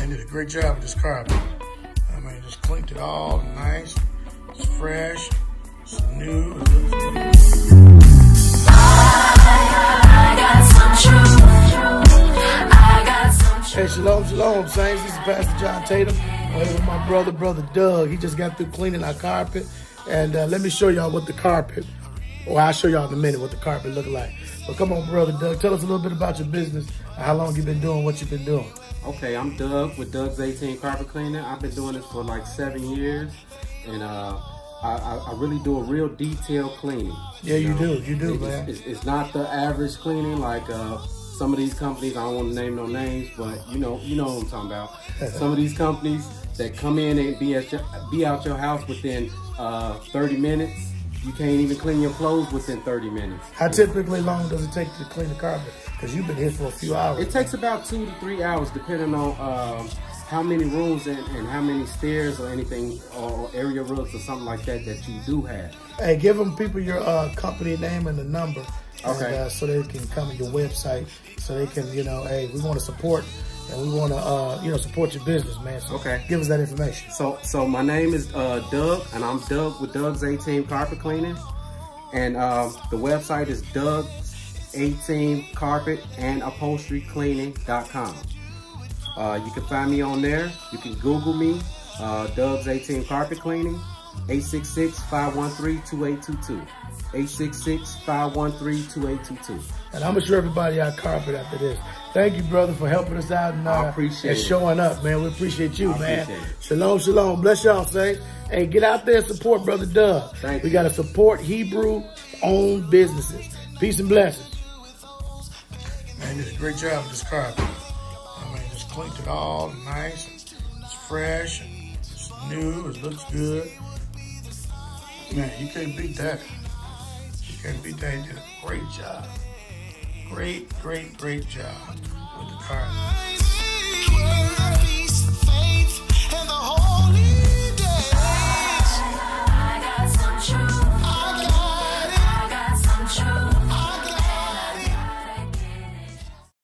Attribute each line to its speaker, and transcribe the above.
Speaker 1: Man, did a great job with this carpet. I mean, just cleaned it all nice. It's fresh. It's new. It looks good. Hey, shalom, shalom, saints. This is Pastor John Tatum. I'm here with my brother Doug. He just got through cleaning our carpet. And let me show y'all what the carpet, or I'll show y'all in a minute what the carpet look like. But come on, brother Doug, tell us a little bit about your business, how long you've been doing what you've been doing.
Speaker 2: Okay, I'm Doug with Doug's 18 Carpet Cleaning. I've been doing this for like 7 years, and I really do a real detailed cleaning.
Speaker 1: Yeah, you do, man.
Speaker 2: It's not the average cleaning like some of these companies. I don't want to name no names, but you know what I'm talking about. Some of these companies that come in and be out your house within 30 minutes. You can't even clean your clothes within 30 minutes.
Speaker 1: How typically long does it take to clean the carpet? Because you've been here for a few hours.
Speaker 2: It takes about 2 to 3 hours, depending on how many rooms and how many stairs or anything, or area rugs or something like that that you do have.
Speaker 1: Hey, give them people your company name and the number.
Speaker 2: Okay.
Speaker 1: And, so they can come to your website, so they can, hey, we want to support, and we want to, support your business, man. So
Speaker 2: okay.
Speaker 1: Give us that information.
Speaker 2: So my name is Doug, and I'm Doug with Doug's 18 Carpet Cleaning, and the website is Doug's18carpetandupholsterycleaning.com. You can find me on there. You can Google me, Doug's 18 Carpet Cleaning, 866-513-2822. 866-513-2822.
Speaker 1: And I'm gonna show everybody our carpet after this. Thank you, brother, for helping us out and,
Speaker 2: I appreciate
Speaker 1: and showing up, man. We appreciate you, man.
Speaker 2: Appreciate it.
Speaker 1: Shalom, shalom. Bless y'all, saints. Hey, get out there and support Brother Doug.
Speaker 2: Thank you.
Speaker 1: We gotta support Hebrew-owned businesses. Peace and blessings. Man, you did a great job with this carpet. I mean, just cleaned it all nice. It's fresh. It's new. It looks good. Man, you can't beat that. You can't beat that. He did a great job. Great job with the carpet.